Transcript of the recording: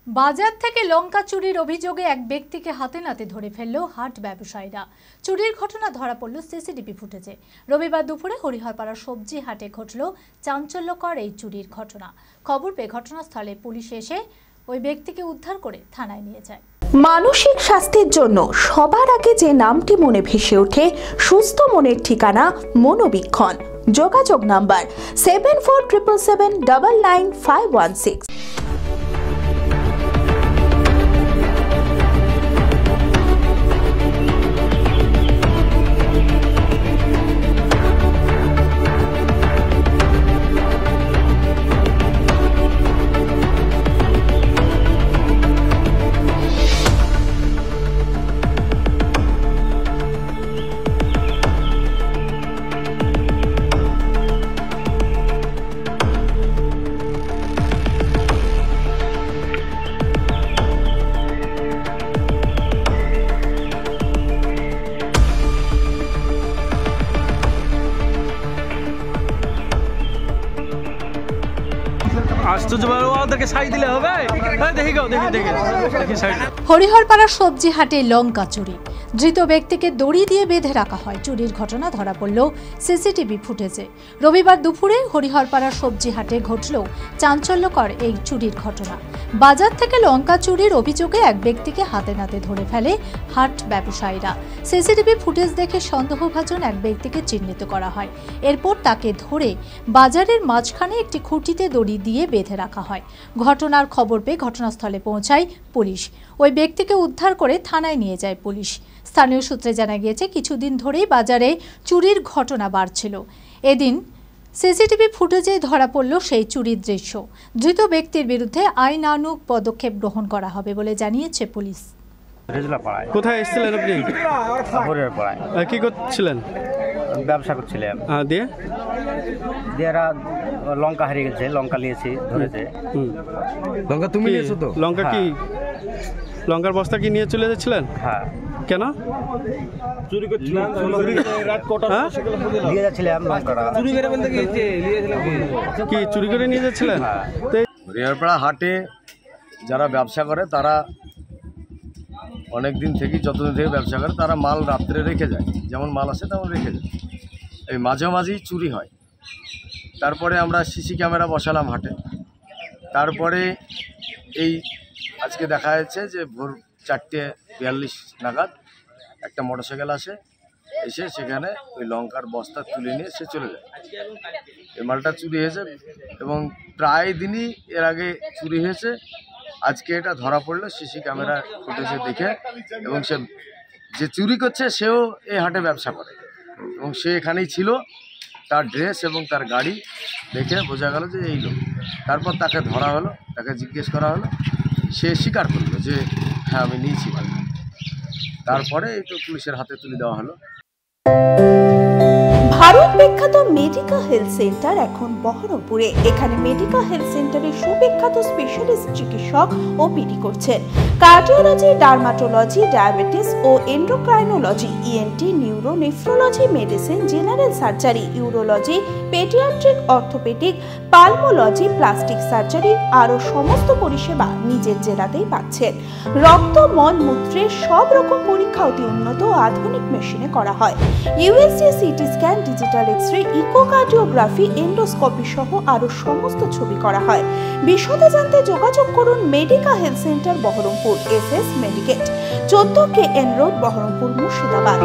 বাজার থেকে লঙ্কা চুরির অভিযোগে এক ব্যক্তিকে হাতে নাতে ধরে ফেলল হাট ব্যবসায়ীরা। চুরির ঘটনা ধরা পড়ল সিসিটিভি ফুটেজে। রবিবার দুপুরে হরিহরপাড়া সবজি হাটে ঘটল চাঞ্চল্যকর এই চুরির ঘটনা। খবর পেয়ে ঘটনাস্থলে পুলিশ এসে ওই ব্যক্তিকে উদ্ধার করে থানায় নিয়ে যায়। মানসিক স্বাস্থ্যের জন্য সবার আগে যে নামটি মনে ভেসে ওঠে, সুস্থ মনের ঠিকানা মনোবীক্ষণ। যোগাযোগ নাম্বার 7477799516। হরিহরপাড়া সবজি হাটে লঙ্কা চুরি। ধৃত ব্যক্তিকে দড়ি দিয়ে বেঁধে রাখা হয়। চুরির ঘটনা ধরা পড়ল সিসিটিভি ফুটেজে। রবিবার দুপুরে হরিহরপাড়া সবজি হাটে ঘটল চাঞ্চল্যকর এই চুরির ঘটনা। বাজার থেকে লঙ্কা চুরির অভিযোগে এক ব্যক্তিকে হাতে নাতে ধরে ফেলে হাট ব্যবসায়ীরা। সিসিটিভি ফুটেজ দেখে সন্দেহভাজন এক ব্যক্তিকে চিহ্নিত করা হয়। এরপর তাকে ধরে বাজারের মাঝখানে একটি খুঁটিতে দড়ি দিয়ে বেঁধে রাখা হয়। ঘটনার খবর পেয়ে ঘটনাস্থলে পৌঁছায় পুলিশ। ওই ব্যক্তিকে উদ্ধার করে থানায় নিয়ে যায় পুলিশ। স্থানীয় সূত্রে জানা গিয়েছে, কিছুদিন ধরেই বাজারে চুরির ঘটনা বাড়ছিল। এদিন সিসিটিভি ফুটেজে ধরা পড়ল সেই চুরির দৃশ্য। ধৃত ব্যক্তির বিরুদ্ধে আইনানুগ পদক্ষেপ গ্রহণ করা হবে বলে জানিয়েছে পুলিশ। কোথায় এসেছিলেন আপনি? কি করছিলেন? ব্যবসা করছিলাম। দিয়ে লঙ্কা হারিয়ে গেছে, লঙ্কা নিয়েছি, ধরেছে। লঙ্কা তুমি নিয়েছো তো? লঙ্কা কি লঙ্কার বস্তা কি নিয়ে চলে যাচ্ছিলেন? হ্যাঁ। কেন? চুরি করছিলাম, নিয়ে যাচ্ছিলাম লঙ্কাটা। কি চুরি করে নিয়ে যাচ্ছিলেন? হরিহরপাড়া হাটে যারা ব্যবসা করে তারা অনেক দিন থেকে, যতদিন থেকে ব্যবসা করে, তারা মাল রাত্রে রেখে যায়। যেমন মাল আসে তেমন রেখে যায়। এই মাঝে মাঝেই চুরি হয়। তারপরে আমরা সিসি ক্যামেরা বসালাম হাটে। তারপরে এই আজকে দেখা যাচ্ছে যে ভোর 4:42 নাগাদ একটা মোটরসাইকেল আসে, এসে সেখানে ওই লঙ্কার বস্তা তুলে নিয়ে সে চলে যায়। এই মালটা চুরি হয়েছে এবং প্রায় দিনই এর আগে চুরি হয়েছে। আজকে এটা ধরা পড়লো সিসি ক্যামেরা ফুটেজে দেখে, এবং সে যে চুরি করছে সেও এই হাটে ব্যবসা করে এবং সে এখানেই ছিল। তার ড্রেস এবং তার গাড়ি দেখে বোঝা গেল যে এই লোক। তারপর তাকে ধরা হলো, তাকে জিজ্ঞেস করা হলো, সে স্বীকার করলো যে হ্যাঁ আমি নিয়েছি মালটা। তারপরে এই তো পুলিশের হাতে তুলে দেওয়া হলো। ভারত বিখ্যাত মেডিকা হেলথ সেন্টার এখন বহরমপুরে। এখানে মেডিকা হেলথ সেন্টারে সুবিখ্যাত স্পেশালিস্ট চিকিৎসক ওপিডি করছেন। কার্ডিওলজি, ডার্মাটোলজি, ডায়াবেটিস ও endocrinology, ENT, neuro, nephrology, medicine, general surgery, urology, paediatric, orthopaedic, pulmology, plastic surgery আরও সমস্ত পরিষেবা নিজের জেলাতেই পাচ্ছেন। রক্ত, মল, মূত্রের সব রকম পরীক্ষা অতি উন্নত আধুনিক মেশিনে করা হয়। USG, CT scan, digital X-ray, echocardiography, endoscopy সহ আরো সমস্ত ছবি করা হয়। বিশদে জানতে যোগাযোগ করুন Medica health centre Baharampur, SS medicate, 14 KN road, Baharampur, Murshidabad.